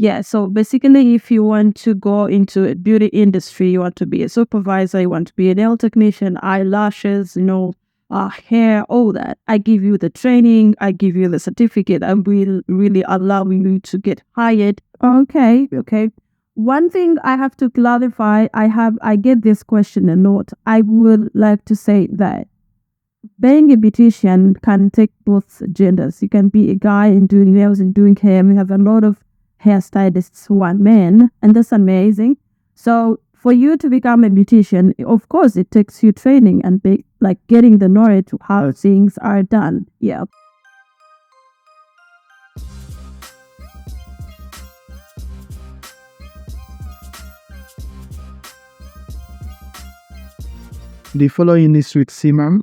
Yeah, so basically, if you want to go into a beauty industry, you want to be a supervisor, you want to be a nail technician, eyelashes, hair, all that. I give you the training, I give you the certificate, and will really allow you to get hired. Okay. One thing I have to clarify, I get this question a lot. I would like to say that being a beautician can take both genders. You can be a guy and doing nails and doing hair. We have a lot of hairstylists who are men, and that's amazing. So for you to become a beautician, of course, it takes you training and getting the knowledge of how things are done. Yeah. The following is with Siima,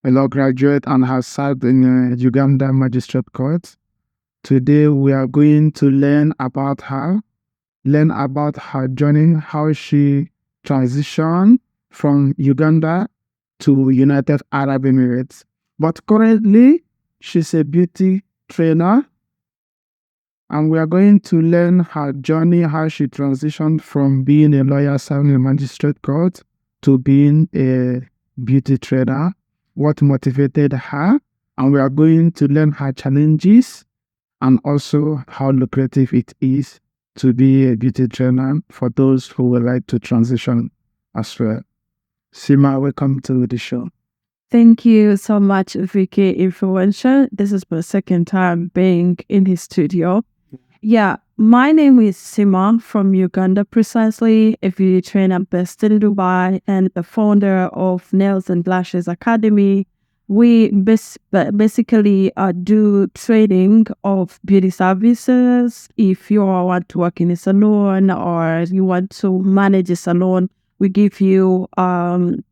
a law graduate and has served in Uganda Magistrate Court. Today we are going to learn about her journey, how she transitioned from Uganda to United Arab Emirates. But currently, she's a beauty trainer, and we are going to learn her journey, how she transitioned from being a lawyer serving in magistrate court to being a beauty trainer, what motivated her, and we are going to learn her challenges and also how lucrative it is to be a beauty trainer for those who would like to transition as well. Siima, welcome to the show. Thank you so much, Vicky Influencer. This is my second time being in his studio. Yeah, my name is Siima from Uganda, precisely, a beauty trainer based in Dubai and the founder of Nails and Lashes Academy. We basically do training of beauty services. If you want to work in a salon or you want to manage a salon, we give you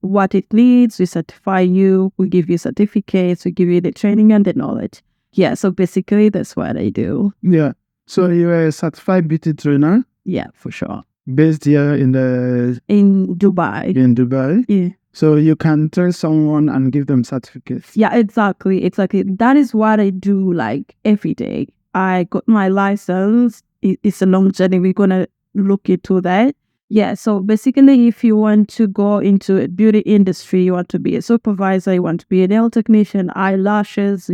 what it needs. We certify you. We give you certificates. We give you the training and the knowledge. Yeah, so basically that's what I do. Yeah. So you're a certified beauty trainer? Yeah, for sure. Based here in Dubai. In Dubai? Yeah. So you can train someone and give them certificates? Yeah, exactly. That is what I do every day. I got my license. It's a long journey. We're going to look into that. Yeah, so basically, if you want to go into a beauty industry, you want to be a supervisor, you want to be a nail technician, eyelashes,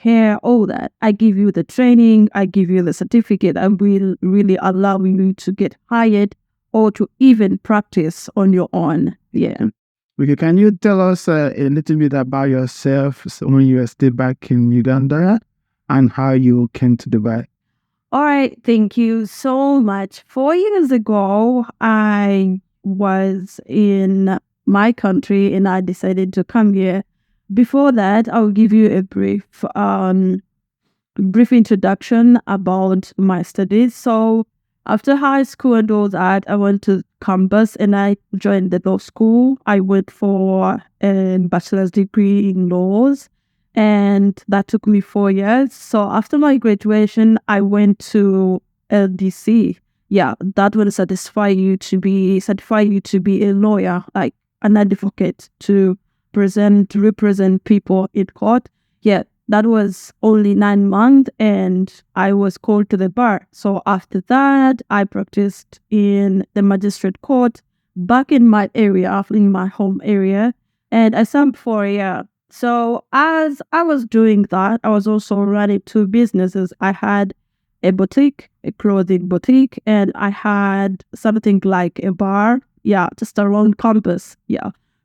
hair, all that. I give you the training, I give you the certificate, and will really allow you to get hired or to even practice on your own. Yeah. Okay, can you tell us a little bit about yourself when you were still back in Uganda and how you came to Dubai? All right, thank you so much. 4 years ago, I was in my country and I decided to come here. Before that, I'll give you a brief introduction about my studies. So after high school and all that, I went to campus and I joined the law school. I went for a bachelor's degree in laws, and that took me 4 years. So after my graduation, I went to LDC. Yeah, that will certify you to be a lawyer, like an advocate to represent people in court. Yeah, that was only 9 months and I was called to the bar. So after that, I practiced in the magistrate court back in my area, in my home area, and I served for a year. So as I was doing that, I was also running 2 businesses. I had a boutique, a clothing boutique, and I had something like a bar, just around campus,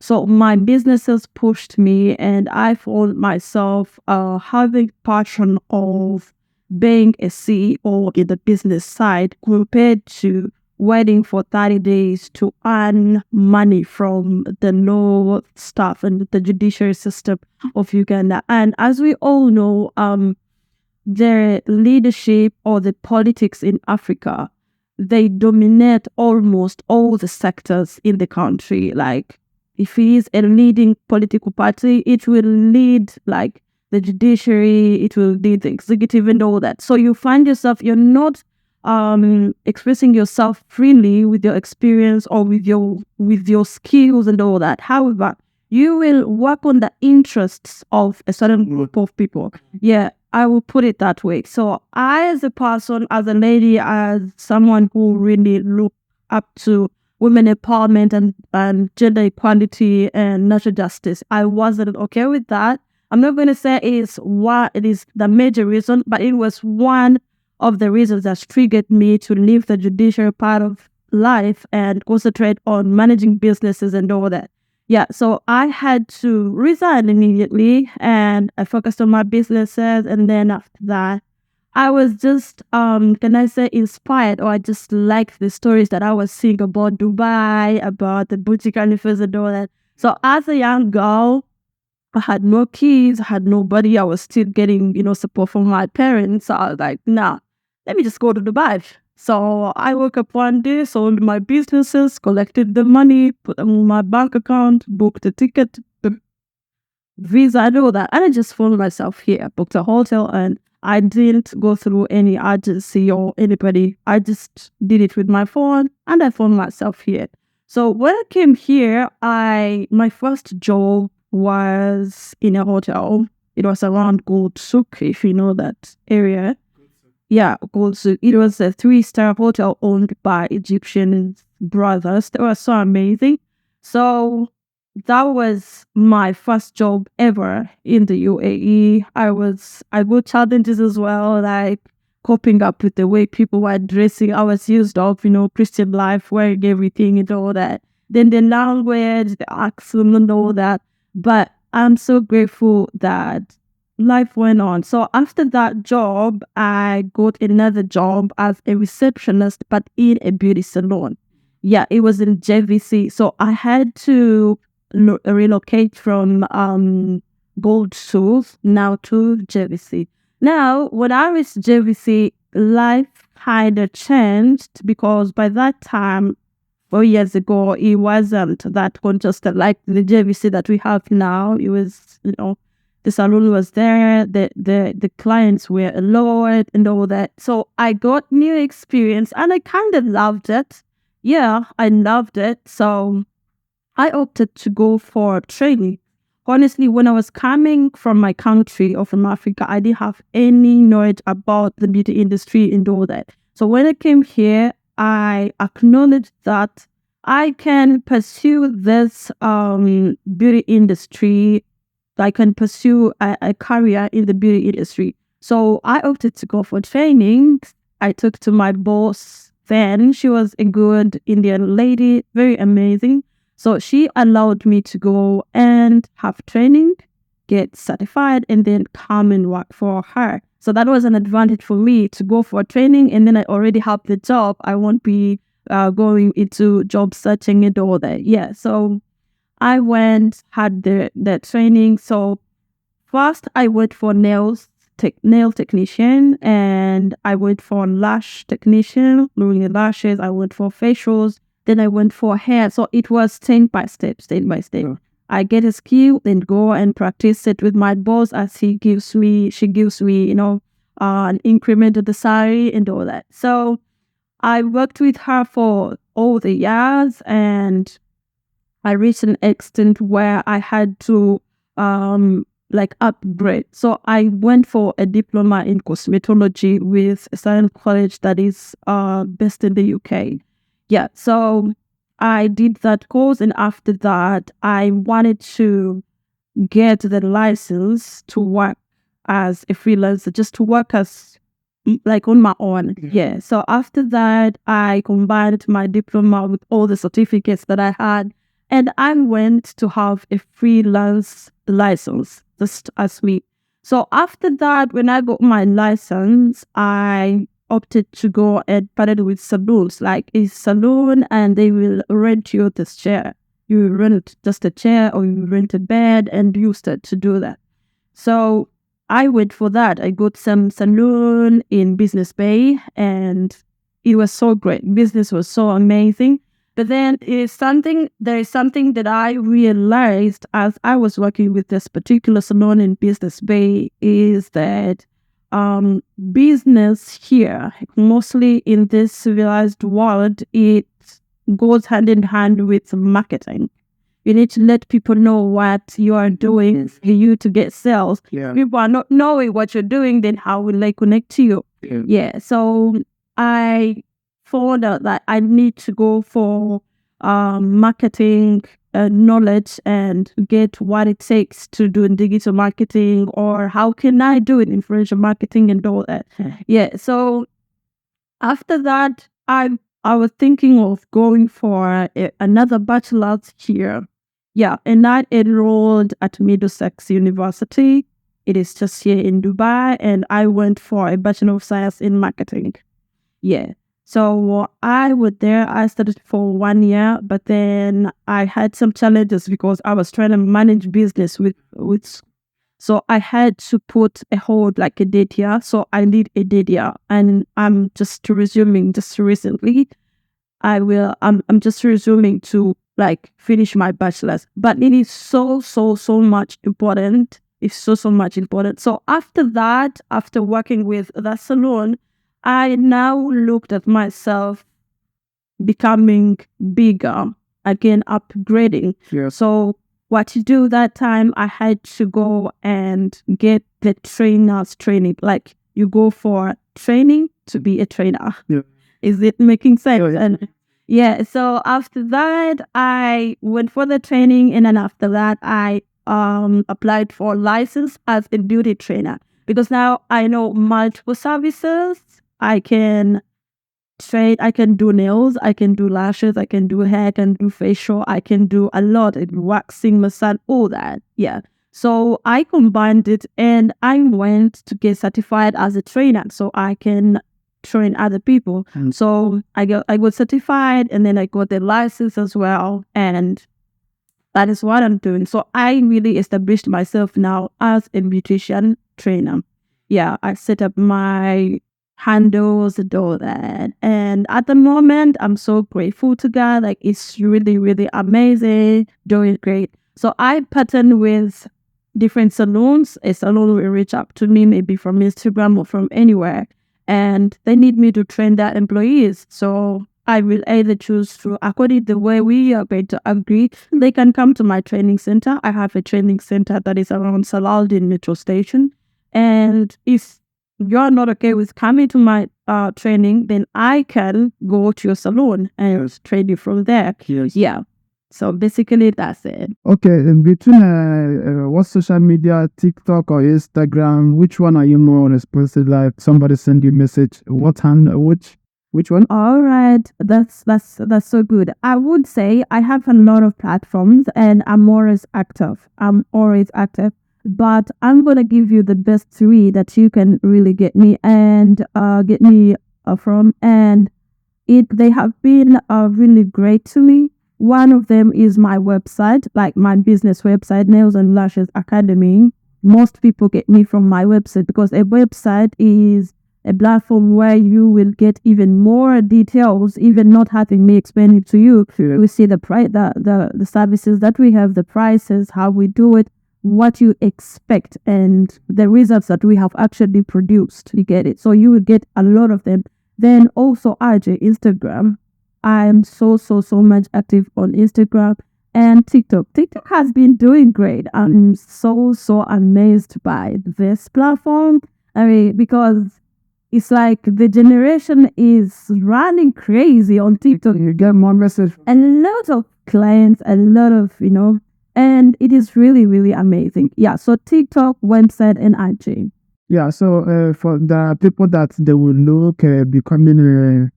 So my businesses pushed me, and I found myself having passion of being a CEO in the business side compared to waiting for 30 days to earn money from the law staff and the judiciary system of Uganda. And as we all know, the leadership or the politics in Africa, they dominate almost all the sectors in the country. Like, if it is a leading political party, it will lead the judiciary, it will lead the executive and all that. So you find yourself, you're not expressing yourself freely with your experience or with your skills and all that. However, you will work on the interests of a certain group of people. Yeah. I will put it that way. So I, as a person, as a lady, as someone who really look up to women empowerment and gender equality and natural justice, I wasn't okay with that. I'm not going to say it is the major reason, but it was one of the reasons that triggered me to leave the judicial part of life and concentrate on managing businesses and all that. Yeah, so I had to resign immediately and I focused on my businesses. And then after that, I was just, can I say, inspired, or I just liked the stories that I was seeing about Dubai, about the Burj Khalifas and all that. So as a young girl, I had no kids, I had nobody. I was still getting, support from my parents. So I was like, nah, let me just go to Dubai. So I woke up one day, sold my businesses, collected the money, put them on my bank account, booked the ticket, the visa, and all that. And I just found myself here, booked a hotel, and I didn't go through any agency or anybody. I just did it with my phone, and I found myself here. So when I came here, my first job was in a hotel. It was around Gold Souk, if you know that area. Yeah, Gold Souk. It was a 3-star hotel owned by Egyptian brothers. They were so amazing. So that was my first job ever in the UAE. I got challenges as well, like coping up with the way people were dressing. I was used of, Christian life, wearing everything and all that. Then the language, the accent and all that. But I'm so grateful that life went on. So after that job, I got another job as a receptionist, but in a beauty salon. Yeah, it was in JVC. So I had to relocate from Gold Souk now to JVC. Now, when I reached JVC, life kind of changed because by that time, 4 years ago, it wasn't that congested like the JVC that we have now. It was, the salon was there, the clients were alert and all that. So I got new experience and I kind of loved it. Yeah, I loved it. So I opted to go for training. Honestly, when I was coming from my country or from Africa, I didn't have any knowledge about the beauty industry and all that. So when I came here, I acknowledged that I can pursue this beauty industry. I can pursue a career in the beauty industry. So I opted to go for training. I took to my boss then. She was a good Indian lady, very amazing. So she allowed me to go and have training, get certified, and then come and work for her. So that was an advantage for me to go for training, and then I already have the job. I won't be going into job searching and all that. Yeah, so I went, had the training. So first I went for nail technician, and I went for lash technician, doing the lashes. I went for facials. Then I went for hair. So it was step by step. Yeah. I get a skill, then go and practice it with my boss as she gives me, an increment of the salary and all that. So I worked with her for all the years, and I reached an extent where I had to upgrade. So I went for a diploma in cosmetology with a science college that is based in the UK. Yeah, so I did that course, and after that, I wanted to get the license to work as a freelancer, just to work as on my own. Yeah. So after that, I combined my diploma with all the certificates that I had, and I went to have a freelance license, just as me. So after that, when I got my license, I opted to go and partner with salons, like a salon, and they will rent you this chair. You rent just a chair or you rent a bed and you start to do that. So I went for that. I got some salon in Business Bay and it was so great. Business was so amazing. But then there is something that I realized as I was working with this particular salon in Business Bay is that business here, mostly in this civilized world, it goes hand in hand with marketing. You need to let people know what you are doing for you to get sales. Yeah. People are not knowing what you're doing, then how will they connect to you? Yeah. So I found out that I need to go for marketing knowledge and get what it takes to do digital marketing, or how can I do it, influential marketing and all that. Yeah. So after that, I was thinking of going for another bachelor's here. Yeah, and I enrolled at Middlesex University. It is just here in Dubai, and I went for a Bachelor of Science in Marketing. Yeah. So I was there. I studied for 1 year, but then I had some challenges because I was trying to manage business with. So I had to put a hold, like a dead year. So I did a dead year, and I'm just resuming just recently. I'm just resuming to like finish my bachelor's, but it is so much important. It's so much important. So after that, after working with the salon, I now looked at myself becoming bigger, again, upgrading. Yeah. So what to do that time, I had to go and get the trainer's training. Like you go for training to be a trainer. Yeah. Is it making sense? Yeah. And yeah, so after that, I went for the training, and then after that, I applied for license as a beauty trainer, because now I know multiple services. I can train. I can do nails. I can do lashes. I can do hair. I can do facial. I can do a lot. Waxing, massage, all that. Yeah. So I combined it, and I went to get certified as a trainer, so I can train other people. So I got certified, and then I got the license as well, and that is what I'm doing. So I really established myself now as a beautician trainer. Yeah, I set up my handles and all that, and at the moment I'm so grateful to God. Like, it's really amazing, doing great. So I pattern with different salons. A salon will reach out to me, maybe from Instagram or from anywhere, and they need me to train their employees. So I will either choose to, according to the way we are going to agree, they can come to my training center. I have a training center that is around Saladin Metro Station. And if you're not okay with coming to my training, then I can go to your salon and train you from there. Yes. Yeah. So basically, that's it. Okay, in between what social media, TikTok or Instagram, which one are you more responsive? Like somebody send you a message, which one? All right, that's so good. I would say I have a lot of platforms, and I'm always active. But I'm gonna give you the best three that you can really get me from, and they have been really great to me. One of them is my website, like my business website, Nails and Lashes Academy. Most people get me from my website, because a website is a platform where you will get even more details, even not having me explain it to you. Yeah. We see the price, the services that we have, the prices, how we do it, what you expect, and the results that we have actually produced. You get it. So you will get a lot of them. Then also IG, Instagram. I am so much active on Instagram and TikTok. TikTok has been doing great. I'm so amazed by this platform. I mean, because it's like the generation is running crazy on TikTok. You get more message. A lot of clients, a lot of, and it is really amazing. Yeah, so TikTok, website, and IG. Yeah, so for the people that they will look becoming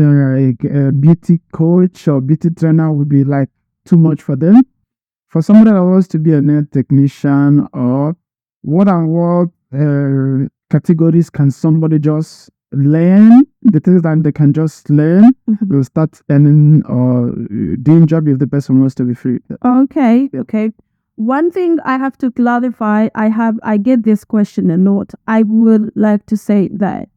a beauty coach or beauty trainer would be like too much for them. For somebody that wants to be a nail technician, or what categories can somebody just learn? The things that they can just learn, will start earning or doing job if the person wants to be free. Okay. One thing I have to clarify, I get this question a lot. I would like to say that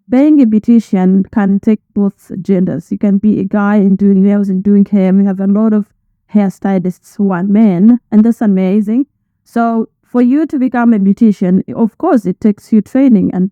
being a beautician can take both genders. You can be a guy and doing nails and doing hair. We have a lot of hairstylists who are men, and that's amazing. So for you to become a beautician, of course, it takes you training and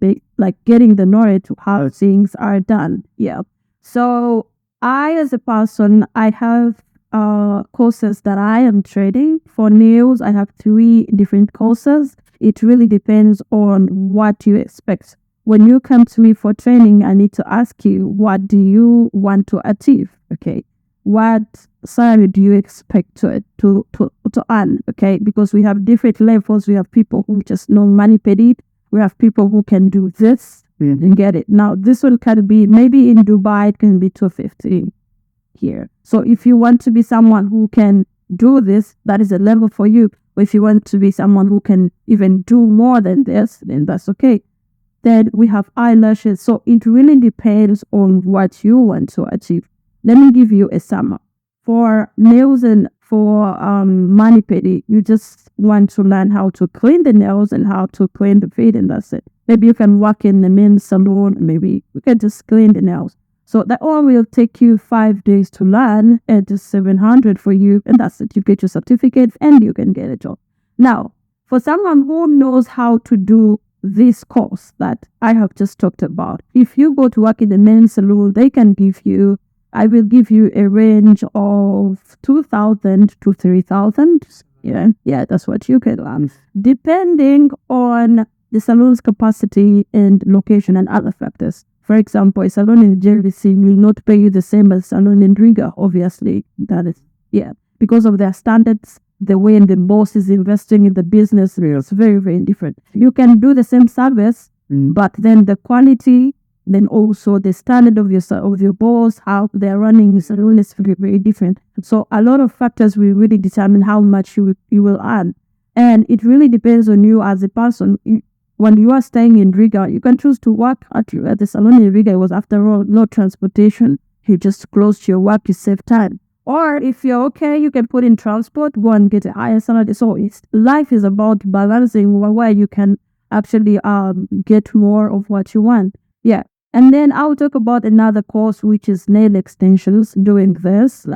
getting the knowledge of how things are done. Yeah. So I, as a person, I have courses that I am trading. For nails, I have 3 different courses. It really depends on what you expect. When you come to me for training, I need to ask you, what do you want to achieve? Okay. What salary do you expect to earn? Okay. Because we have different levels. We have people who just know money paid it. We have people who can do this and get it. Now, this one can be, maybe in Dubai, it can be 250 here. So if you want to be someone who can do this, that is a level for you. But if you want to be someone who can even do more than this, then that's okay. Then we have eyelashes. So it really depends on what you want to achieve. Let me give you a sum up. For nails and for mani pedi, you just want to learn how to clean the nails and how to clean the feet, and that's it. Maybe you can work in the men's salon, maybe you can just clean the nails. So that all will take you 5 days to learn, and just 700 for you, and that's it. You get your certificate and you can get a job. Now, for someone who knows how to do this course that I have just talked about, if you go to work in the men's salon, I will give you a range of 2,000 to 3,000. Yeah, that's what you can learn, depending on the salon's capacity and location and other factors. For example, a salon in JVC will not pay you the same as a salon in Riga, obviously. That is, because of their standards, the way the boss is investing in the business is very, very different. You can do the same service, but then the quality, then also the standard of your boss, how they're running the salon is very, very different. So a lot of factors will really determine how much you will earn. And it really depends on you as a person. When you are staying in Riga, you can choose to work at the salon in Riga. It was, after all, no transportation. You just close to your work, you save time. Or if you're okay, you can put in transport, go and get a higher salary. So life is about balancing where you can actually get more of what you want. Yeah. And then I'll talk about another course, which is nail extensions, doing this.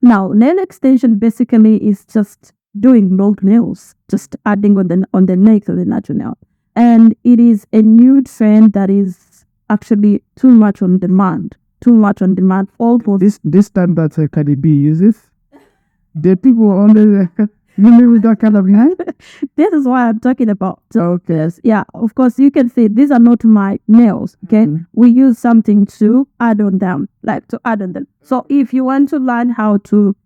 Now, nail extension basically is just doing long nails, just adding on the neck of the natural nail. And it is a new trend that is actually too much on demand. Almost this time that Cardi B uses, the people only with that kind of nail. This is why I'm talking about. Okay. Yeah, of course, you can say these are not my nails. Okay, we use something to add on them, So if you want to learn how to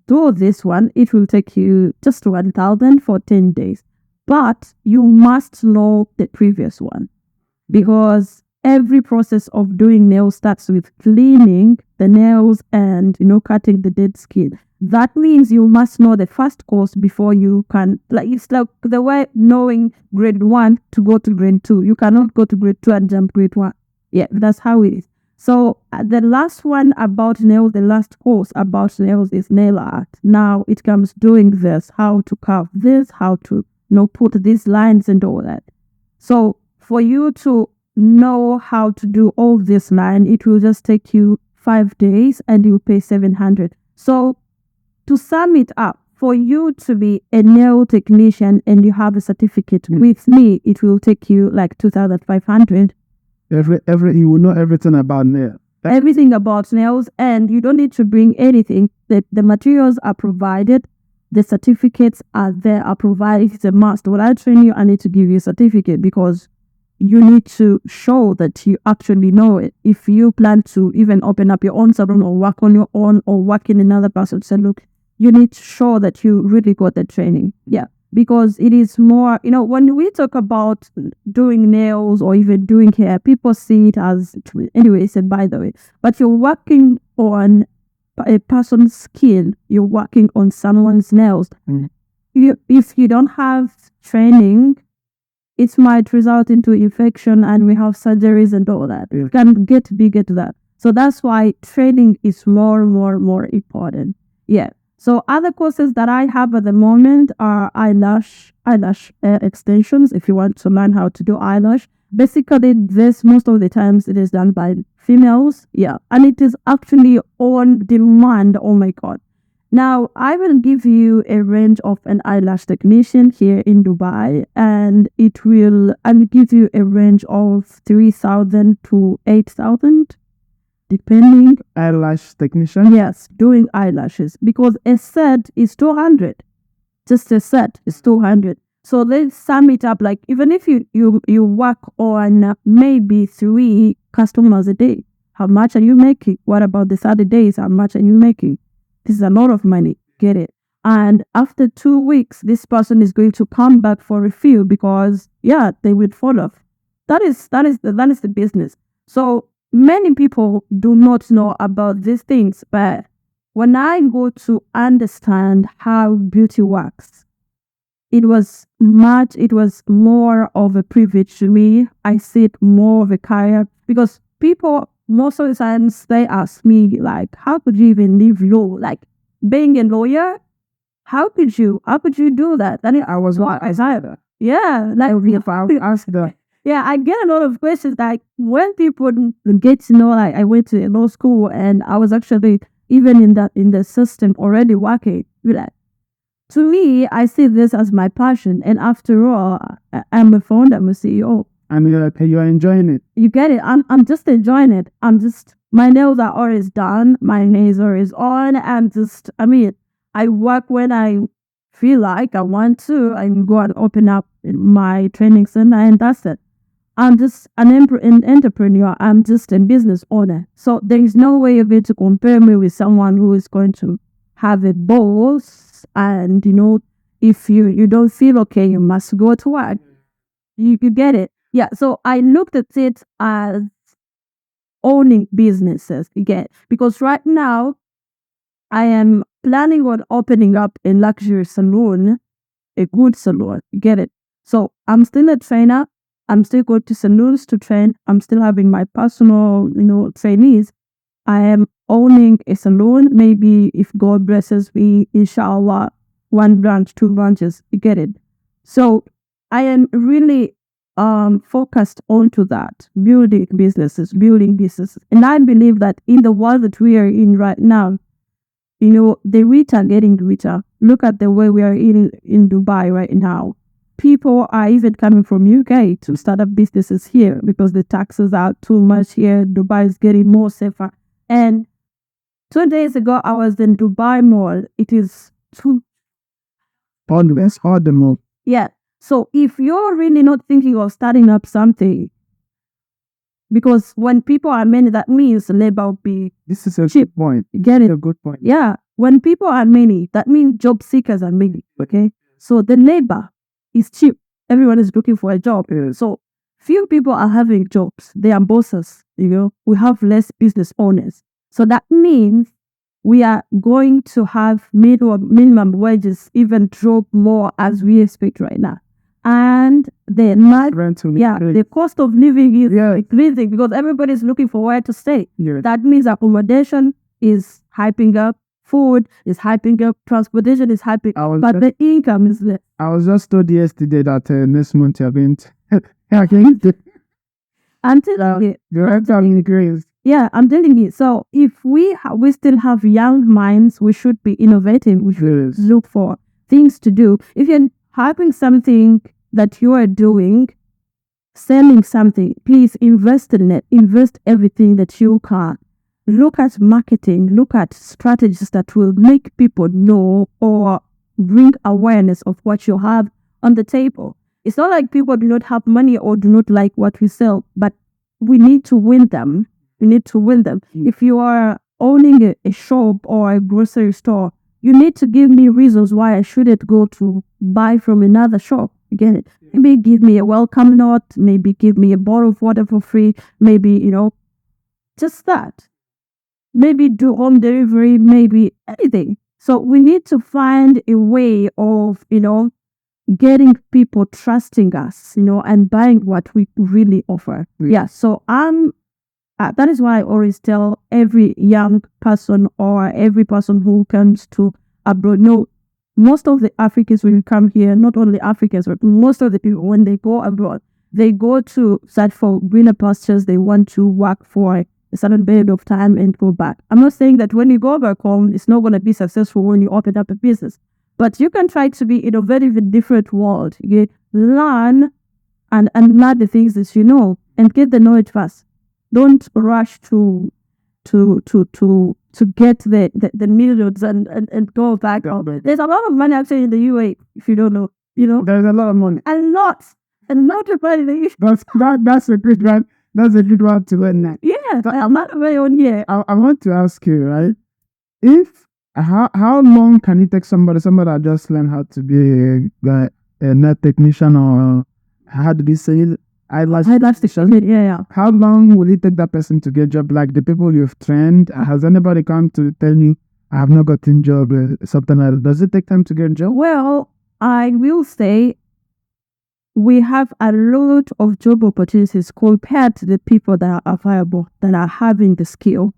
do this one, it will take you just 1,000 for 10 days. But you must know the previous one, because every process of doing nails starts with cleaning the nails and, cutting the dead skin. That means you must know the first course before you can, it's like the way knowing grade 1 to go to grade 2. You cannot go to grade 2 and jump grade 1. Yeah, that's how it is. So the last one about nails, the last course about nails is nail art. Now it comes doing this, how to carve this, how to put these lines and all that. So for you to know how to do all this line, it will just take you 5 days and you pay 700. So to sum it up, for you to be a nail technician and you have a certificate with me, it will take you like 2,500. You will know everything about nails. Everything about nails, and you don't need to bring anything. The materials are provided. The certificates are provided. It's a must. When I train you, I need to give you a certificate, because you need to show that you actually know it. If you plan to even open up your own salon or work on your own or work in another person's salon, you need to show that you really got the training. Yeah. Because it is more, when we talk about doing nails or even doing hair, people see it as, anyway, it's a by the way, but you're working on a person's skin, you're working on someone's nails. If you don't have training, it might result into infection, and we have surgeries and all that. It can get bigger to that. So that's why training is more important. Yeah. So other courses that I have at the moment are eyelash extensions. If you want to learn how to do eyelash, basically this most of the times it is done by females. Yeah, and it is actually on demand. Oh my God! Now I will give you a range of an eyelash technician here in Dubai, and I will give you a range of 3,000 to 8,000. depending. Eyelash technician. Yes, doing eyelashes, because a set is 200. Just a set is 200. So let's sum it up. Like, even if you work on maybe 3 customers a day, how much are you making? What about the Saturdays? How much are you making? This is a lot of money. Get it? And after 2 weeks, this person is going to come back for refill because, yeah, they will fall off. That is the business. So many people do not know about these things, but when I go to understand how beauty works, it was more of a privilege to me. I see it more of a career, because people most of the times they ask me, like, how could you even leave law? Like, being a lawyer, how could you do that? That is, I was what I said. yeah, like, If I ask the yeah, I get a lot of questions, like, when people get to know, like, I went to law school and I was actually even in the system already working. Be like, to me, I see this as my passion, and after all, I'm a founder, I'm a CEO. and you're enjoying it. You get it? I'm just enjoying it. My nails are always done. My nails are always on. I work when I feel like I want to. I can go and open up my training center, and that's it. I'm just an entrepreneur. I'm just a business owner. So there is no way you're going to compare me with someone who is going to have a boss, and, if you don't feel okay, you must go to work. You get it? Yeah. So I looked at it as owning businesses again, because right now I am planning on opening up a luxury salon, a good salon. You get it? So I'm still a trainer. I'm still going to salons to train. I'm still having my personal, trainees. I am owning a salon. Maybe if God blesses me, inshallah, 1 branch, 2 branches. You get it? So I am really focused onto that, building businesses. And I believe that in the world that we are in right now, the rich are getting richer. Look at the way we are in Dubai right now. People are even coming from UK to start up businesses here because the taxes are too much here. Dubai is getting more safer. And 2 days ago, I was in Dubai Mall. It is too... Always hard the move. Yeah. So if you're really not thinking of starting up something, because when people are many, that means labor will be This is a cheap. good point. Get it? A good point. Yeah. When people are many, that means job seekers are many. Okay. So the labor is cheap. Everyone is looking for a job. Yes. So few people are having jobs. They are bosses. We have less business owners. So that means we are going to have minimum wages even drop more as we expect right now. And the the cost of living is increasing because everybody's looking for where to stay. Yeah. That means accommodation is hyping up, food is hyping up, transportation is hyping up, but the income is there. I was just told yesterday that next month you're going to until you're telling Grace. Yeah, I'm telling you. So if we still have young minds, we should be innovative. We should look for things to do. If you're having something that you are doing, selling something, please invest in it. Invest everything that you can. Look at marketing. Look at strategies that will make people know or bring awareness of what you have on the table. It's not like people do not have money or do not like what we sell, but we need to win them. We need to win them. If you are owning a shop or a grocery store, you need to give me reasons why I shouldn't go to buy from another shop. Get it? Maybe give me a welcome note. Maybe give me a bottle of water for free. Maybe, just that. Maybe do home delivery. Maybe anything. So we need to find a way of, getting people trusting us, and buying what we really offer. Yeah. So that is why I always tell every young person or every person who comes to abroad, most of the Africans when you come here, not only Africans, but most of the people, when they go abroad, they go to search for greener pastures. They want to work for a certain period of time and go back. I'm not saying that when you go back home, it's not going to be successful when you open up a business. But you can try to be in a very different world. You learn and learn the things that you know and get the knowledge first. Don't rush to to get the millions and go back home. There's a lot of money actually in the UAE, if you don't know. There's a lot of money. A lot of money. That's a good one. That's a good one to learn now. Yeah, I'm not my own here. I want to ask you, right? How long can it take somebody that just learned how to be a net technician, or how do they say it? Eyelash technician. Yeah. How long will it take that person to get a job? Like the people you've trained, has anybody come to tell you, I have not gotten job, something like that? Does it take time to get a job? Well, I will say we have a lot of job opportunities compared to the people that are viable, that are having the skill.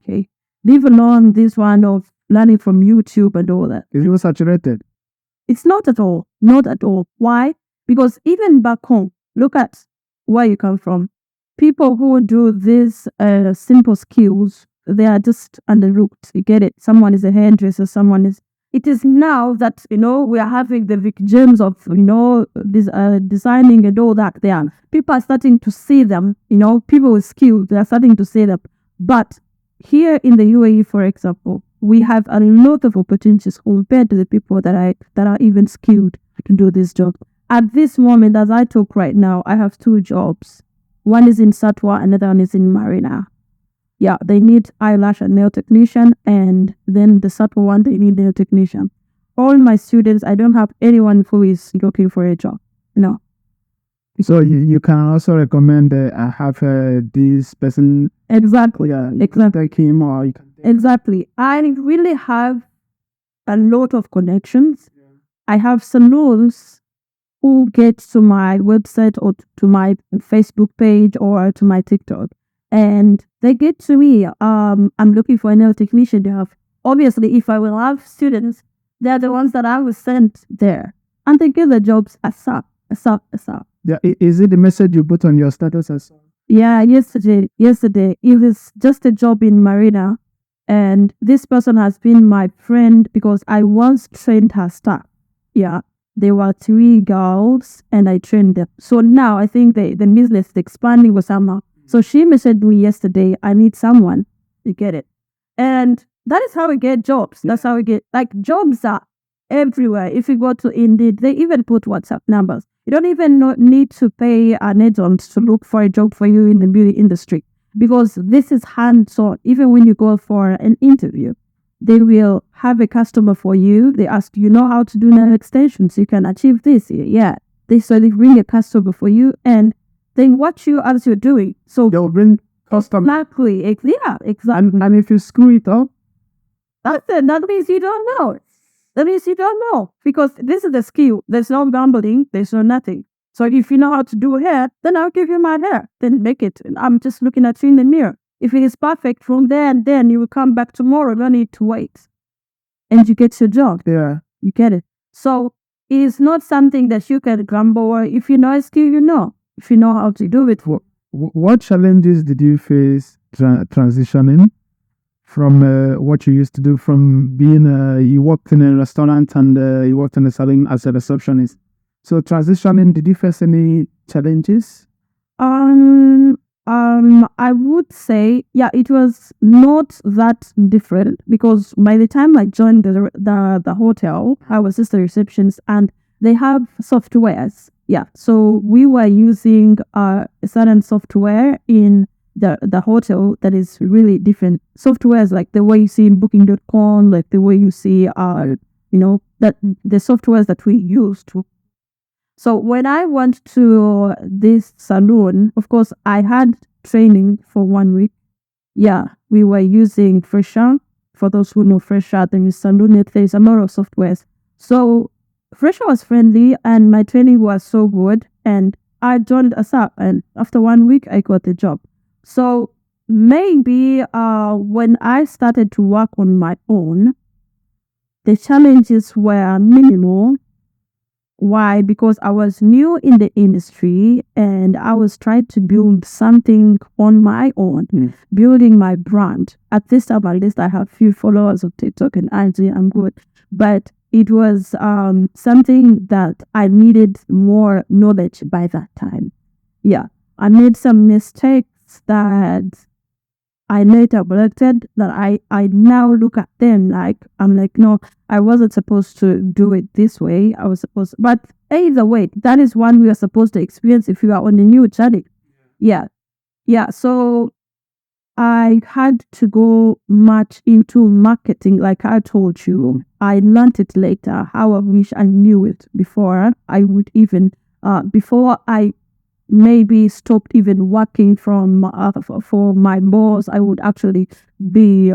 Okay. Leave alone this one of learning from YouTube and all that. Is it saturated? It's not at all. Not at all. Why? Because even back home, look at where you come from. People who do these simple skills, they are just underlooked. You get it? Someone is a hairdresser, it is now that, we are having the big gems of, designing and all that there. People are starting to see them, people with skill, they are starting to see them. But here in the UAE, for example, we have a lot of opportunities compared to the people that are even skilled to do this job. At this moment, as I talk right now, I have 2 jobs. One is in Satwa, another one is in Marina. Yeah, they need eyelash and nail technician, and then the Satwa one, they need nail technician. All my students, I don't have anyone who is looking for a job. No. So you can also recommend I have this person. Exactly. Yeah, exactly. Take him, or you can exactly. I really have a lot of connections. Yeah. I have salons who get to my website or to my Facebook page or to my TikTok, and they get to me. I'm looking for a nail technician to have. Obviously, if I will have students, they're the ones that I will send there, and they get the jobs ASAP. Yeah, is it the message you put on your status as well? Yeah, yesterday, it was just a job in Marina, and this person has been my friend because I once trained her staff. Yeah, there were 3 girls, and I trained them. So now I think the business is expanding with somehow. So she messaged me yesterday, I need someone. You get it? And that is how we get jobs. That's how we get, jobs are everywhere. If you go to Indeed, they even put WhatsApp numbers. You don't even need to pay an agent to look for a job for you in the beauty industry, because this is hands-on. Even when you go for an interview, they will have a customer for you. They ask, do you know how to do nail extensions? You can achieve this. Yeah. They bring a customer for you, and they watch you as you're doing. So they'll bring customers. Exactly. Yeah, exactly. And if you screw it up, that's it. That means you don't know. Because this is the skill. There's no gambling. There's no nothing. So if you know how to do hair, then I'll give you my hair. Then make it. And I'm just looking at you in the mirror. If it is perfect from there and then, you will come back tomorrow. You don't need to wait. And you get your job. Yeah. You get it. So it is not something that you can gamble, or if you know a skill, you know. If you know how to do it. What challenges did you face transitioning from what you used to do, from being you worked in a restaurant and you worked in a salon as a receptionist? So transitioning, did you face any challenges? I would say, yeah, it was not that different, because by the time I joined the hotel, I was just a receptionist, and they have softwares. Yeah, so we were using a certain software in the hotel that is really different. Softwares like the way you see in Booking.com, like the way you see, that the softwares that we use to. So when I went to this salon, of course, I had training for 1 week. Yeah, we were using Fresher. For those who know Fresher, there is salon, there is a lot of softwares. So Fresher was friendly, and my training was so good, and I joined ASAP, and after 1 week, I got the job. So maybe when I started to work on my own, the challenges were minimal. Why? Because I was new in the industry, and I was trying to build something on my own, building my brand. At this time, at least I have few followers of TikTok and IG. I'm good. But it was something that I needed more knowledge by that time. Yeah, I made some mistakes that I later collected that I now look at them like, I'm like, no, I wasn't supposed to do it this way. I was supposed, but either way, that is one we are supposed to experience if you are on a new journey. Yeah. Yeah. So I had to go much into marketing, like I told you. I learned it later. How I wish I knew it before I would even, before I maybe stopped even working from for my boss. I would actually be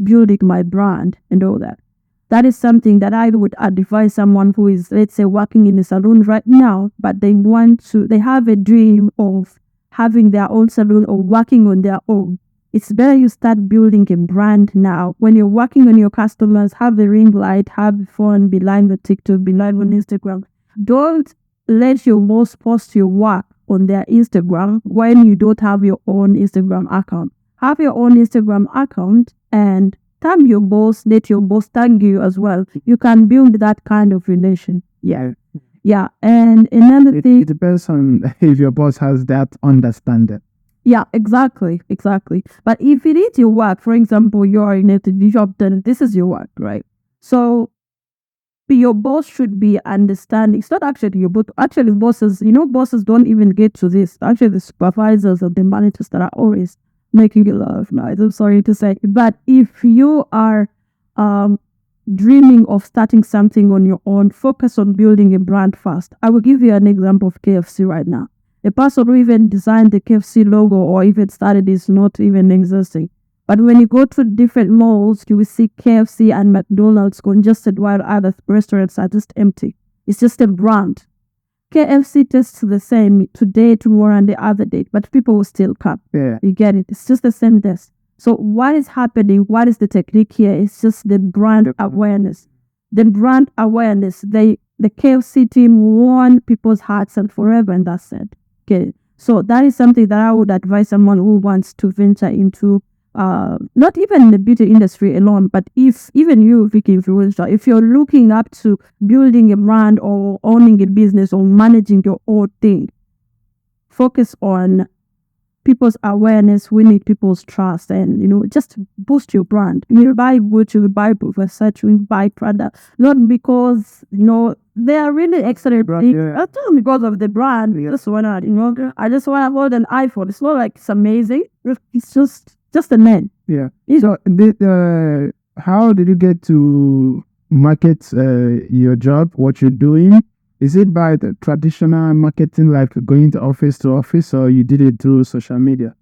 building my brand and all that. That is something that I would advise someone who is, let's say, working in a salon right now, but they have a dream of having their own salon or working on their own. It's better you start building a brand now. When you're working on your customers, have the ring light, have fun, be live on TikTok, be live on Instagram. Don't let your boss post your work on their Instagram when you don't have your own Instagram account. Have your own Instagram account and tag your boss, let your boss tag you as well. You can build that kind of relation. Yeah. Yeah. And another thing. It depends on if your boss has that understanding. Yeah, exactly. But if it is your work, for example, you're in a job, then this is your work, right? So your boss should be understanding. It's not actually your boss. Actually, bosses, bosses don't even get to this. Actually, the supervisors or the managers that are always making you laugh. No, I'm sorry to say. But if you are dreaming of starting something on your own, focus on building a brand first. I will give you an example of KFC right now. The person who even designed the KFC logo or even started is not even existing. But when you go to different malls, you will see KFC and McDonald's congested while other restaurants are just empty. It's just a brand. KFC tastes the same today, tomorrow, and the other day, but people will still come. Yeah. You get it? It's just the same taste. So what is happening? What is the technique here? It's just the brand awareness. The brand awareness. The KFC team won people's hearts and forever, and that's it. Okay. So that is something that I would advise someone who wants to venture into not even the beauty industry alone, but if even you, Vicky Influencer, if you're looking up to building a brand or owning a business or managing your own thing, focus on people's awareness, winning people's trust, and just boost your brand. You buy Gucci, you buy Versace, you buy Prada, not because they are really excellent. Not because of the brand. Yeah. Just wanna, I just wanna hold an iPhone. It's not like it's amazing. It's just a name. Yeah. Yeah. So, how did you get to market your job, what you're doing? Is it by the traditional marketing, like going to office, or you did it through social media?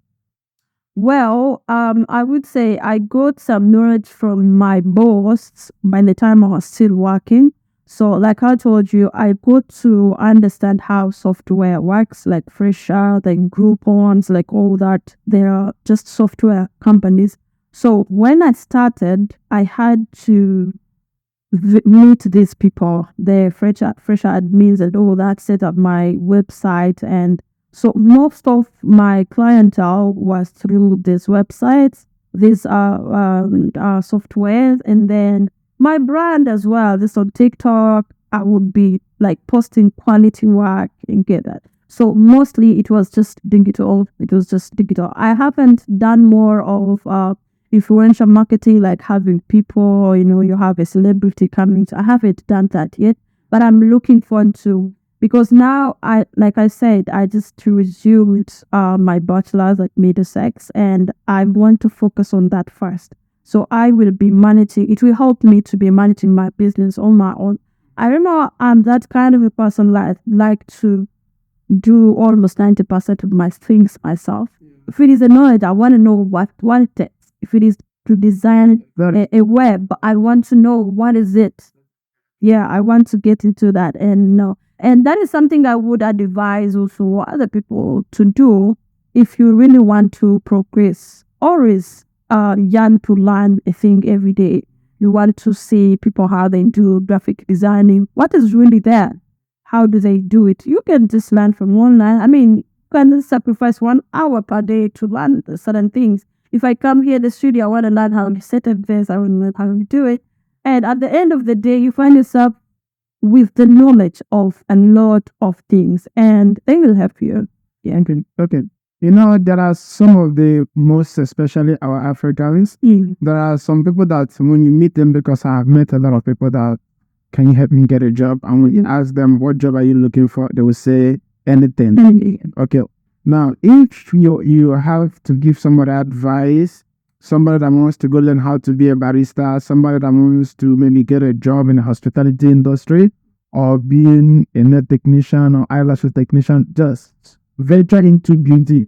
Well, I would say I got some knowledge from my boss by the time I was still working. So, like I told you, I got to understand how software works, like Fresher, like Groupons, like all that. They are just software companies. So, when I started, I had to meet these people, the fresher admins and all that, set up my website. And so most of my clientele was through these websites, these softwares, and then my brand as well. This on TikTok, I would be like posting quality work and get that. So mostly it was just digital. I haven't done more of influential marketing, like having people, you have a celebrity coming. I haven't done that yet, but I'm looking forward to, because now like I said, I just resumed my bachelor's at Middlesex, and I want to focus on that first. So I will be managing. It will help me to be managing my business on my own. I don't know. I'm that kind of a person like to do almost 90% of my things myself. If it is a knowledge, I want to know what it takes. If it is to design a web, I want to know what is it. Yeah, I want to get into that and know. And that is something I would advise also other people to do if you really want to progress. Always yearn to learn a thing every day. You want to see people how they do graphic designing. What is really there? How do they do it? You can just learn from online. I mean, you can sacrifice 1 hour per day to learn certain things. If I come here in the studio, I want to learn how to set up this, I want to learn how to do it. And at the end of the day, you find yourself with the knowledge of a lot of things, and they will help you. Yeah. Okay. There are some of the most, especially our Africans, there are some people that when you meet them, because I have met a lot of people that, can you help me get a job? And when you ask them, what job are you looking for? They will say anything. Okay. Now, if you have to give somebody advice, somebody that wants to go learn how to be a barista, somebody that wants to maybe get a job in the hospitality industry, or being a nail technician or eyelash technician, just venture into beauty.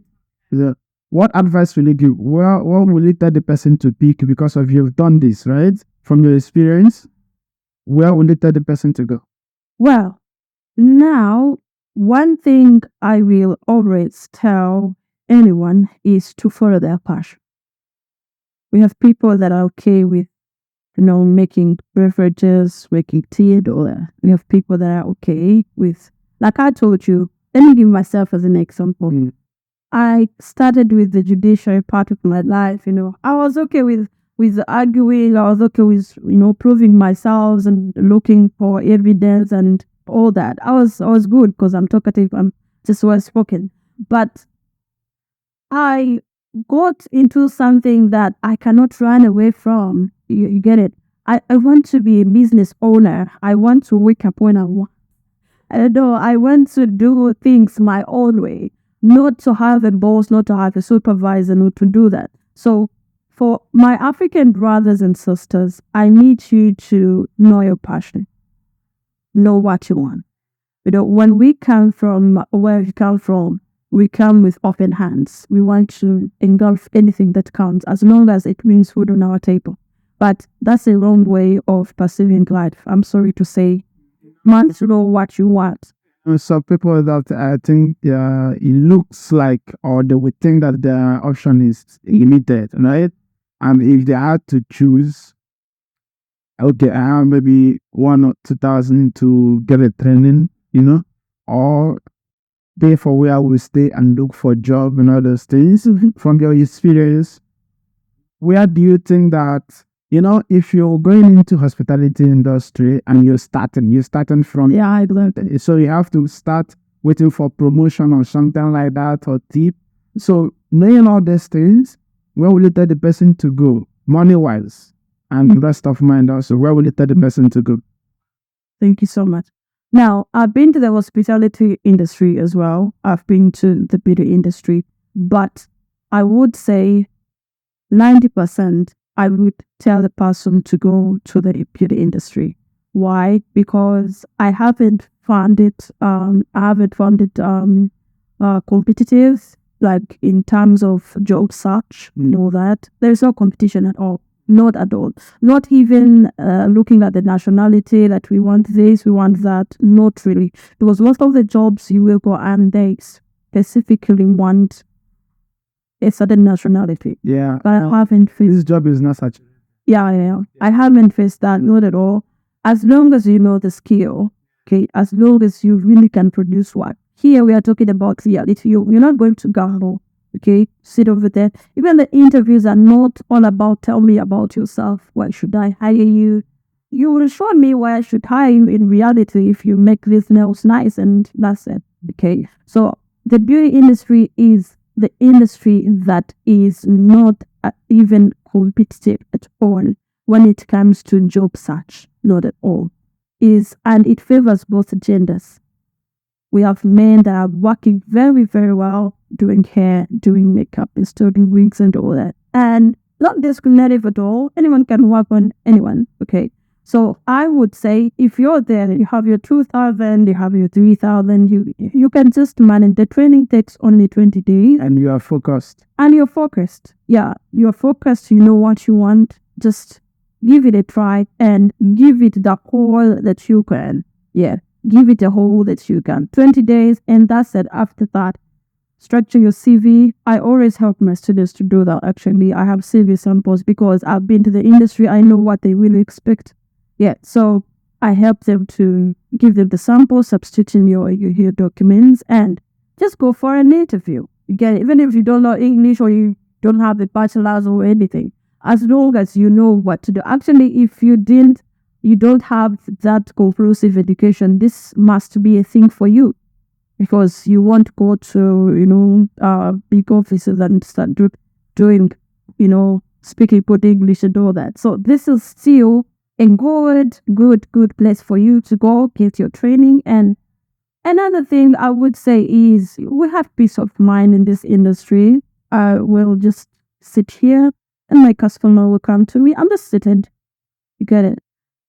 What advice will you give? Well, what will you tell the person to pick because of you've done this, right? From your experience, where will you tell the person to go? Well, now, one thing I will always tell anyone is to follow their passion. We have people that are okay with, making beverages, making tea and all that. We have people that are okay with, like I told you, let me give myself as an example. I started with the judiciary part of my life, I was okay with arguing, I was okay with, proving myself and looking for evidence and all that. I was good because I'm talkative, I'm just well spoken. But I got into something that I cannot run away from. You get it? I want to be a business owner. I want to wake up when I want. I don't know. I want to do things my own way, not to have a boss, not to have a supervisor, not to do that. So for my African brothers and sisters, I need you to know your passion, know what you want. When we come from where we come from, we come with open hands. We want to engulf anything that comes, as long as it means food on our table. But that's a wrong way of perceiving life. I'm sorry to say. Must know what you want. Some people that I think it looks like, or they would think that the option is limited, right? And if they had to choose, okay, I have maybe 1,000 or 2,000 to get a training, or pay for where I will stay and look for a job and other things. From your experience, where do you think that, if you're going into hospitality industry and you're starting from, I learned it. So you have to start waiting for promotion or something like that, or tip. So knowing all these things, where will you tell the person to go, money wise, and rest of mind also? Where will you tell the person to go? Thank you so much. Now, I've been to the hospitality industry as well. I've been to the beauty industry, but I would say 90%, I would tell the person to go to the beauty industry. Why? Because I haven't found it competitive, like in terms of job search, that. There's no competition at all. Not at all. Not even looking at the nationality that we want this, we want that. Not really. Because most of the jobs you will go and they specifically want a certain nationality. Yeah. But I haven't faced. This job is not such. Yeah. I haven't faced that. Not at all. As long as you know the skill, okay, as long as you really can produce work. Here we are talking about reality. You're not going to gamble. Okay, sit over there. Even the interviews are not all about tell me about yourself. Why should I hire you? You will show me why I should hire you in reality if you make these nails nice, and that's it. Okay, so the beauty industry is the industry that is not even competitive at all when it comes to job search. Not at all. And it favors both genders. We have men that are working very, very well, doing hair, doing makeup, installing wigs and all that. And not discriminative at all. Anyone can work on anyone, okay? So I would say if you're there, you have your 2,000, you have your 3,000, you can just manage. The training takes only 20 days. And you are focused. And you're focused. Yeah, you're focused. You know what you want. Just give it a try and give it the whole that you can. Yeah. Give it a whole that you can. 20 days, and that's it. After that, structure your CV. I always help my students to do that, actually. I have CV samples because I've been to the industry. I know what they really expect. Yeah, so I help them to give them the samples, substituting your documents, and just go for an interview. Again, even if you don't know English or you don't have a bachelor's or anything, as long as you know what to do. Actually, if you don't have that conclusive education, this must be a thing for you. because you won't go to, big offices and start doing, speaking good English and all that. So this is still a good place for you to go get your training. And another thing I would say is we have peace of mind in this industry. I will just sit here and my customer will come to me. I'm just sitting. You get it?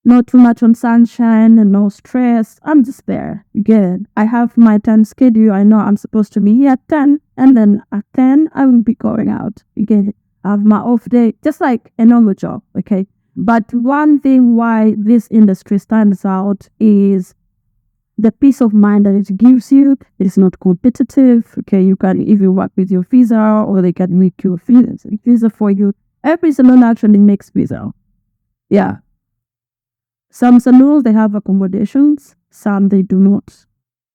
Not too much on sunshine and no stress. I'm just there. You get it? I have my time schedule. I know I'm supposed to be here at 10, and then at 10, I will be going out. You get it? I have my off day, just like a normal job, okay? But one thing why this industry stands out is the peace of mind that it gives you. It's not competitive, okay? You can even work with your visa, or they can make your visa for you. Every salon actually makes visa. Yeah. Some salons, they have accommodations. Some they do not.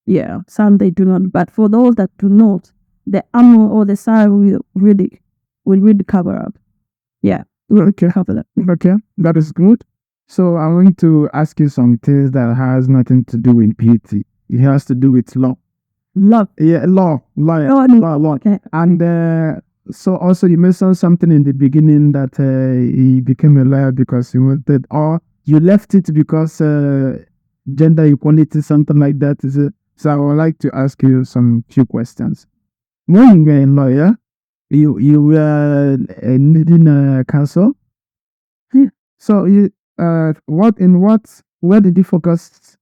Yeah, some they do not. But for those that do not, the annual or the salary will really cover up. Yeah, Okay. cover that. Okay, that is good. So I want to ask you some things that has nothing to do with beauty. It has to do with law. Love. Yeah, law. Oh, no. Law. Okay. And so also you mentioned something in the beginning that he became a lawyer because he wanted, or you left it because gender equality, something like that. Is it? So I would like to ask you some few questions. When you were a lawyer, you were needing counsel. Yeah. So you where did you focus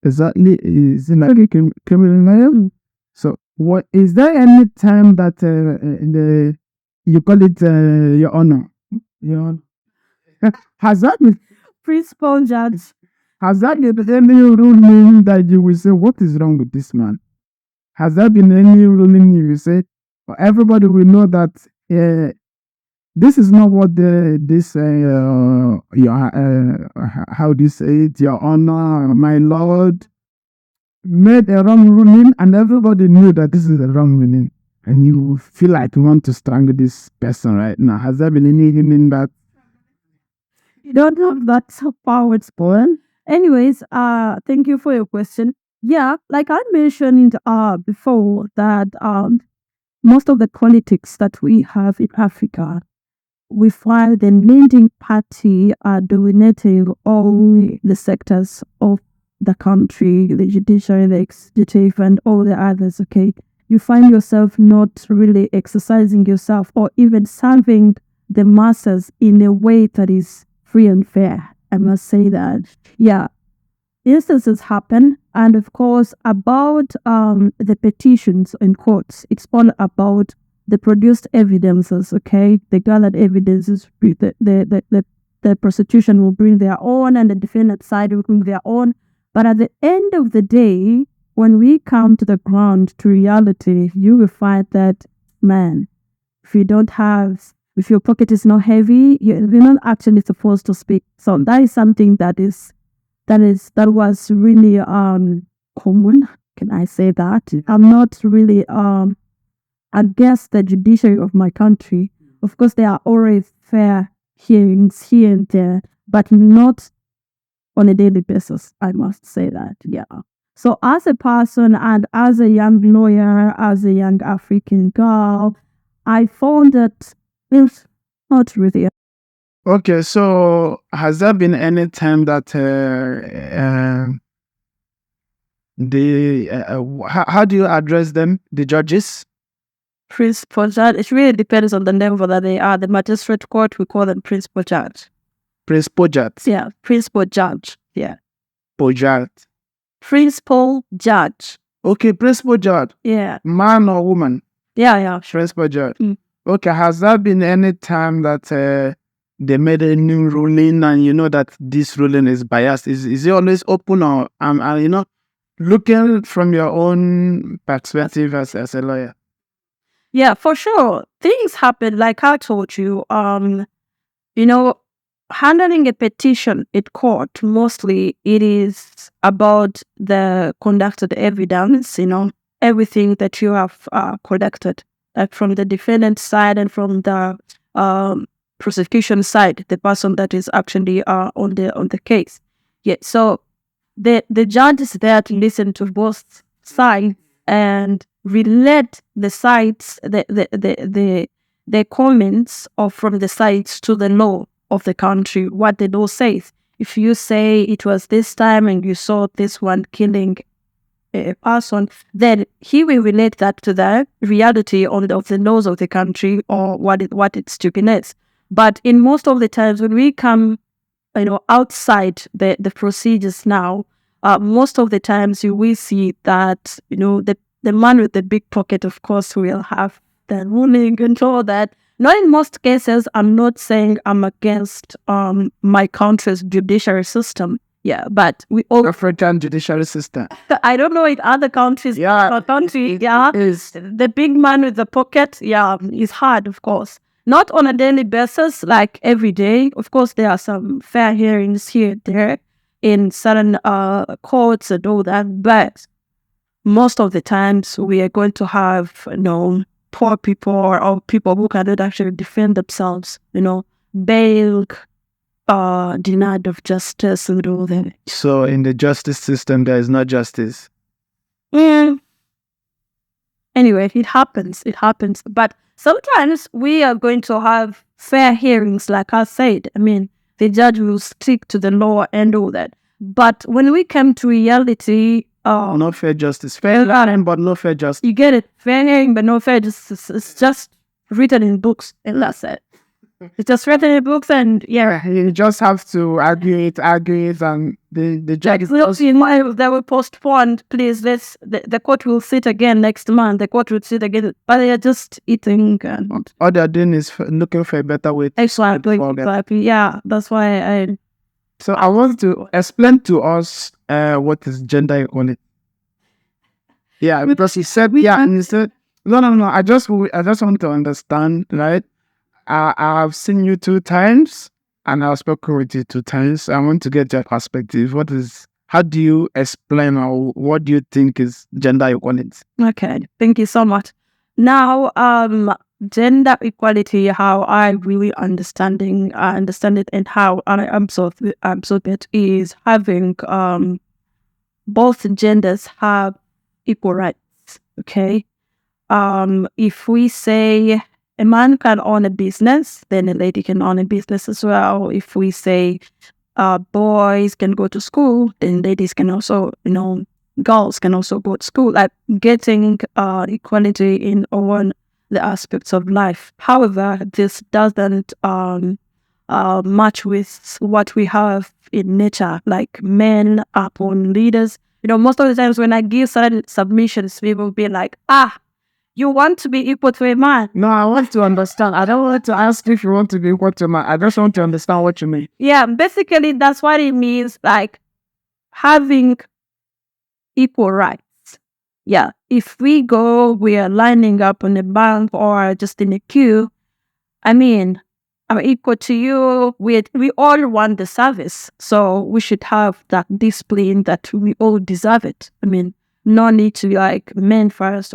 exactly? Is it like criminal lawyer? Mm. So what is there any time that you call it your honor? Your honor. Has that been Principal judge. Has that been any ruling that you will say, what is wrong with this man? Has there been any ruling you will say, everybody will know that this is not what how do you say it, your honor, my lord, made a wrong ruling, and everybody knew that this is a wrong ruling, and you feel like you want to strangle this person right now. Has there been any ruling that? You don't have that power, spoil. Anyways, thank you for your question. Yeah, like I mentioned before that most of the politics that we have in Africa, we find the leading party are dominating all the sectors of the country, the judiciary, the executive, and all the others, okay? You find yourself not really exercising yourself or even serving the masses in a way that is free and fair. I must say that. Yeah, instances happen. And of course, about the petitions in courts, it's all about the produced evidences, okay? The gathered evidences, the prosecution will bring their own and the defendant side will bring their own. But at the end of the day, when we come to the ground, to reality, you will find that, man, if your pocket is not heavy, you're not actually supposed to speak. So that is something that was really common. Can I say that? I'm not really against the judiciary of my country. Of course, there are always fair hearings here and there, but not on a daily basis. I must say that. Yeah. So as a person and as a young lawyer, as a young African girl, I found that it's not really. Okay, so has there been any time that how do you address them, the judges? Principal judge. It really depends on the level that they are. The magistrate court, we call them principal judge. Principal judge. Yeah, principal judge. Yeah, Pojat. principal judge. Okay, principal judge. Yeah, Man or woman? yeah, sure. Principal judge. Mm. Okay, has there been any time that they made a new ruling and you know that this ruling is biased? Is it always open or looking from your own perspective as a lawyer? Yeah, for sure. Things happen. Like I told you, handling a petition in court, mostly it is about the conducted evidence, everything that you have collected, like from the defendant side and from the prosecution side, the person that is actually on the case. Yeah, so the judge is there to listen to both sides and relate the sites, the comments of from the sites to the law of the country, what the law says. If you say it was this time and you saw this one killing a person, then he will relate that to the reality of the laws of the country or what it stipulates. But in most of the times when we come, outside the procedures now, most of the times you will see that, the man with the big pocket, of course, will have the ruling and all that. Not in most cases. I'm not saying I'm against my country's judiciary system. Yeah, but we all African judiciary system. I don't know in other countries. Yeah, Country, yeah, is the big man with the pocket. Yeah, is hard, of course. Not on a daily basis, like every day. Of course, there are some fair hearings here and there in certain courts and all that, but most of the times we are going to have, poor people or people who cannot actually defend themselves, bail, denied of justice and all that. so in the justice system there is no justice. Mm. Anyway, it happens. But sometimes we are going to have fair hearings, like I said. I mean, the judge will stick to the law and all that. But when we come to reality, No fair justice. Fair hearing, but no fair justice. you get it. Fair hearing, but no fair justice. It's just written in books, and that's it. It's just written in books, and yeah. You just have to argue it, and the judge is just... They were postponed. Please, the court will sit again next month. The court will sit again, but they are just eating. And all they're doing is looking for a better way. exactly. Yeah, that's why So I want to explain to us what is gender equality. Yeah, because he said, and he said, no. I just want to understand, right? I've seen you 2 times, and I've spoken with you 2 times. I want to get your perspective. How do you explain, or what do you think is gender equality? Okay, thank you so much. Now, gender equality, how I really understand it, and how I absorb it, is having both genders have equal rights. Okay, if we say a man can own a business, then a lady can own a business as well. If we say boys can go to school, then ladies can also, girls can also go to school. Like getting equality in all the aspects of life. However, this doesn't match with what we have in nature, like men are born leaders. Most of the times when I give certain submissions, people will be like, you want to be equal to a man? No, I want to understand. I don't want to ask if you want to be equal to a man. I just want to understand what you mean. Yeah, basically that's what it means, like having equal rights. Yeah, if we are lining up on a bank or just in a queue, I mean, I'm equal to you. We all want the service, so we should have that discipline that we all deserve it. I mean, no need to be like men first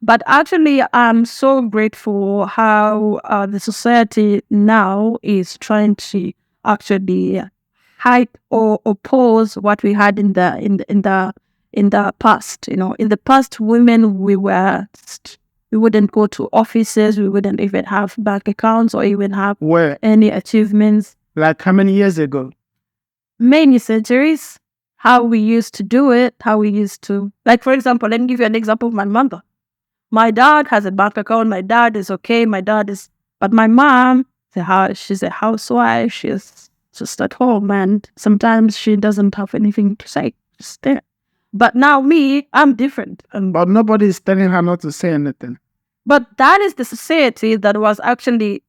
But actually, I'm so grateful how the society now is trying to actually hype or oppose what we had in the past. In the past, women we wouldn't go to offices. We wouldn't even have bank accounts or even have any achievements. Like how many years ago? Many centuries. How we used to do it. Like, for example, let me give you an example of my mother. My dad has a bank account. My dad is okay. But my mom, she's a housewife. She's just at home, and sometimes she doesn't have anything to say. Just there. But now me, I'm different. But nobody is telling her not to say anything. But that is the society that was actually,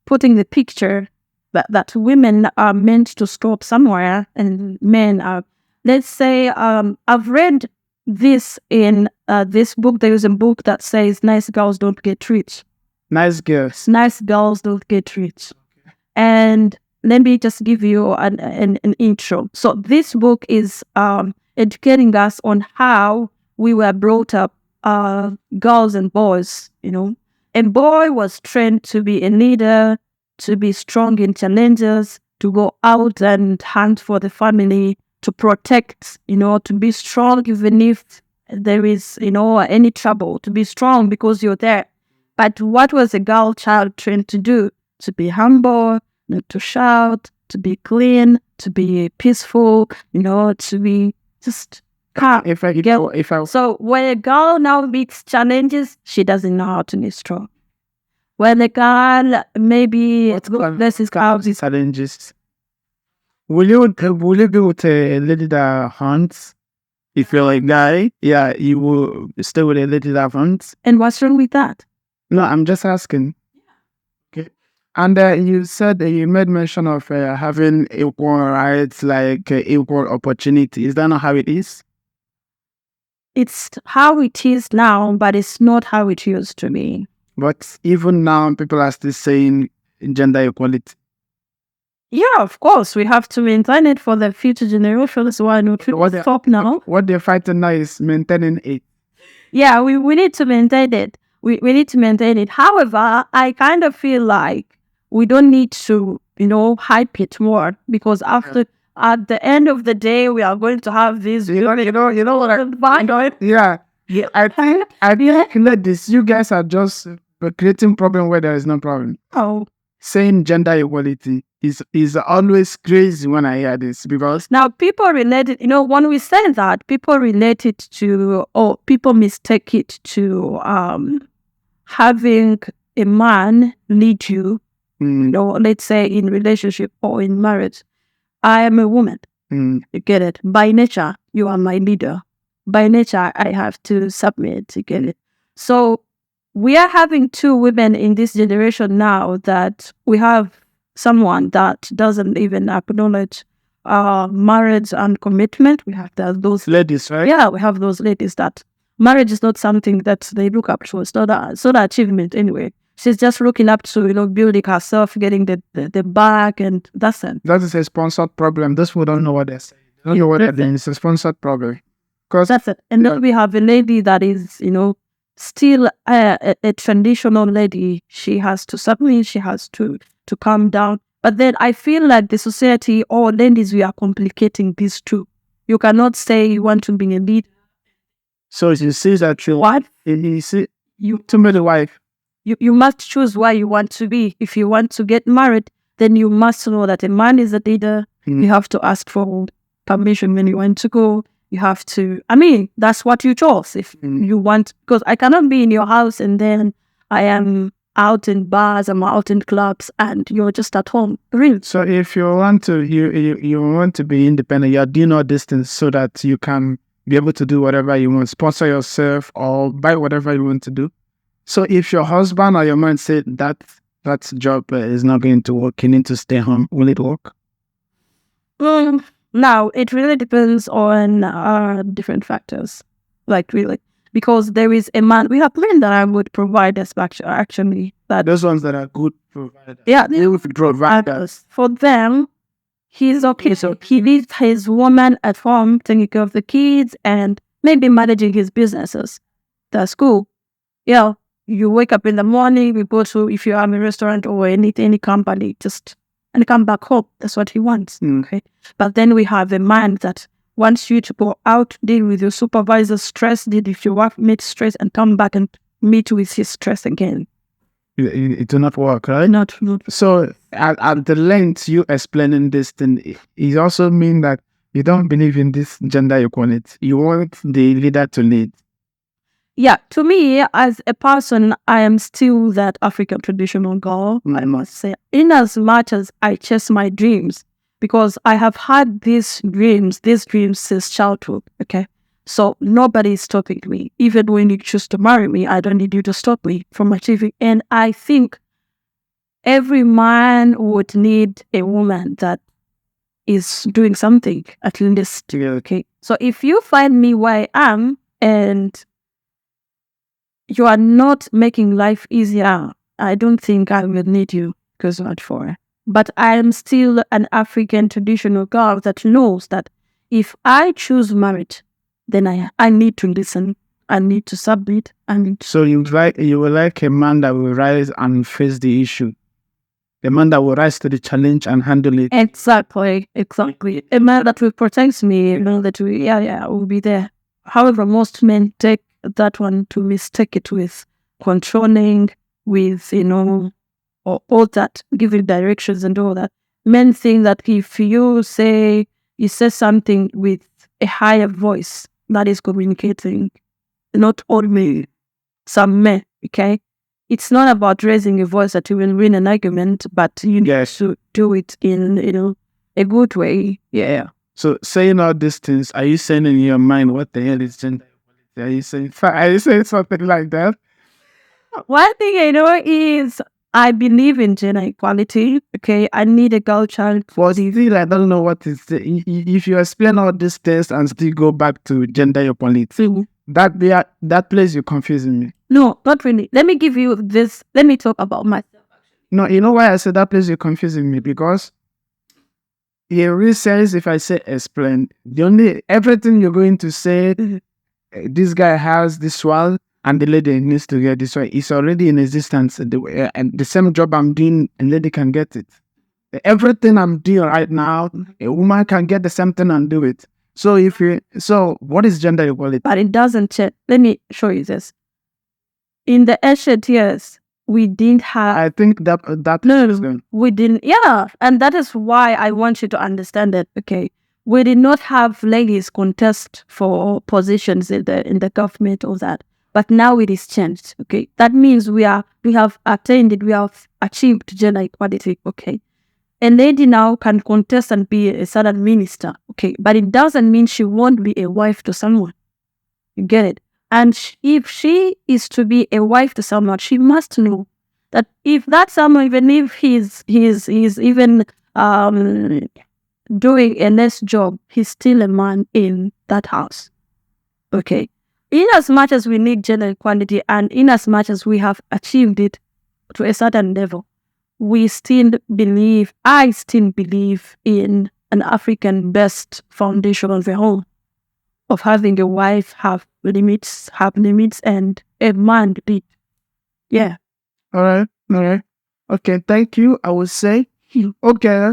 putting the picture that women are meant to stop somewhere and men are. Let's say, I've read this in this book. There is a book that says nice girls don't get rich. Nice girls don't get rich. Okay. And let me just give you an intro. So this book is educating us on how we were brought up, girls and boys. A boy was trained to be a leader, to be strong in challenges, to go out and hunt for the family, to protect, to be strong even if there is, any trouble, to be strong because you're there. But what was a girl child trained to do? To be humble, not to shout, to be clean, to be peaceful, to be just calm. So when a girl now meets challenges, she doesn't know how to be strong. When a girl maybe this is challenges. Will you be with a lady that hunts? If you're like guy, yeah, you will stay with a lady that hunts. And what's wrong with that? No, I'm just asking. Okay. And you said you made mention of having equal rights, like equal opportunity. Is that not how it is? It's how it is now, but it's not how it used to be. But even now, people are still saying gender equality. Yeah, of course, we have to maintain it for the future generations. Why not stop now? What they're fighting now is maintaining it. Yeah, we need to maintain it. We need to maintain it. However, I kind of feel like we don't need to, hype it more, because at the end of the day, we are going to have this. Yeah. I think like this. You guys are just creating problem where there is no problem. Oh. Saying gender equality is always crazy when I hear this, because now people relate it, when we say that, people relate it to, or people mistake it to having a man lead you, let's say in relationship or in marriage. I am a woman. You get it? By nature, you are my leader. By nature, I have to submit. You get it? So we are having two women in this generation now, that we have someone that doesn't even acknowledge marriage and commitment. We have those ladies, right? Yeah, we have those ladies that marriage is not something that they look up to. It's not an achievement anyway. She's just looking up to, building herself, getting the bag, and that's it. That is a sponsored problem. Those who don't know what they're saying. They don't know what they're doing. It's a sponsored problem. That's it. And then we have a lady that is, still a traditional lady. She has to submit. She has to calm down. But then I feel like the society, or ladies, we are complicating these two. You cannot say you want to be a leader. So you see that what? You see, to be the wife. You must choose where you want to be. If you want to get married, then you must know that a man is a leader. You have to ask for permission when you want to go. You have to, that's what you chose. If you want, because I cannot be in your house and then I am out in bars, I'm out in clubs, and you're just at home. Really? So if you want to, you want to be independent, you're doing all these things so that you can be able to do whatever you want, sponsor yourself or buy whatever you want to do. So if your husband or your man said that job is not going to work, you need to stay home, will it work? Now, it really depends on different factors. Like, really. Because there is a man, we have men that are good providers, actually. Those ones that are good providers. Yeah, they will provide us. For them, he's okay. So he leaves his woman at home, taking care of the kids and maybe managing his businesses. That's cool. Yeah, you wake up in the morning, we go to, if you have a restaurant or any company, and come back home. That's what he wants. Okay. But then we have a man that wants you to go out, deal with your supervisor, stress, deal with your work, meet stress, and come back and meet with his stress again. It do not work, right? Not. So at the length you explaining this thing, it also mean that you don't believe in this gender equality. You want the leader to lead. Yeah, to me, as a person, I am still that African traditional girl, I must say. In as much as I chase my dreams, because I have had these dreams since childhood, okay? So nobody is stopping me. Even when you choose to marry me, I don't need you to stop me from achieving. And I think every man would need a woman that is doing something, at least, okay? So if you find me where I am, and you are not making life easier, I don't think I will need you, because not for. But I am still an African traditional girl that knows that if I choose marriage, then I need to listen. I need to submit. So you will like a man that will rise and face the issue. A man that will rise to the challenge and handle it. Exactly. A man that will protect me. That will be there. However, most men take that one to mistake it with controlling, with, or all that, giving directions and all that. Men think that if you say something with a higher voice, that is communicating. Not all men, some men, okay? It's not about raising a voice that you will win an argument, but you need to do it in, a good way. Yeah. So saying all these things, are you saying in your mind, what the hell is gender equality? Are you saying something like that? One thing I know is I believe in gender equality. Okay, I need a girl child. For still, I don't know what is. If you explain all these things and still go back to gender equality, that place you're confusing me. No, not really. Let me give you this. Let me talk about myself. No, you know why I said that place you're confusing me? Because in real sense, if I say explain, everything you're going to say, this guy has this one and the lady needs to get this one. It's already in existence. And the same job I'm doing, a lady can get it. Everything I'm doing right now, a woman can get the same thing and do it. So what is gender equality? But it doesn't change. Let me show you this. In the ancient years, we didn't have. I think that we didn't. Yeah, and that is why I want you to understand that. Okay, we did not have ladies contest for positions in the government or that. But now it is changed. Okay, that means we have attained it. We have achieved gender equality. Okay, a lady now can contest and be a certain minister. Okay, but it doesn't mean she won't be a wife to someone. You get it? And if she is to be a wife to someone, she must know that if that someone, even if he's even doing a less job, he's still a man in that house. Okay. In as much as we need gender equality and in as much as we have achieved it to a certain level, I still believe in an African-based foundation of the home, of having a wife have limits, and a man lead. Yeah. All right. Okay, thank you. I would say, okay,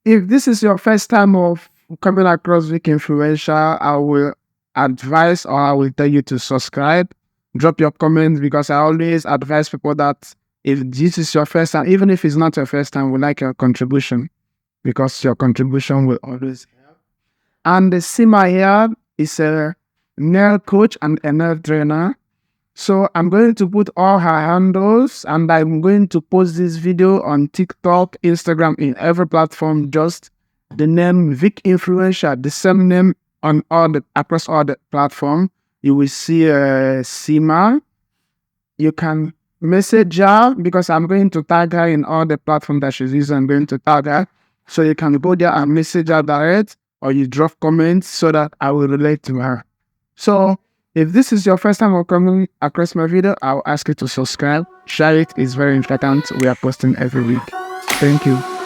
if this is your first time of coming across Vic Influential, I will advise or I will tell you to subscribe, drop your comments, because I always advise people that if this is your first time, even if it's not your first time, we like your contribution, because your contribution will always help. And the Siima here is a nail coach and a nail trainer. So I'm going to put all her handles and I'm going to post this video on TikTok, Instagram, in every platform. Just the name Vic Influential, the same name on across all the platform. You will see Siima. You can message her because I'm going to tag her in all the platforms that she's using. I'm going to tag her. So you can go there and message her direct, or you drop comments so that I will relate to her. So if this is your first time of coming across my video, I'll ask you to subscribe. Share it. It's very important. We are posting every week. Thank you.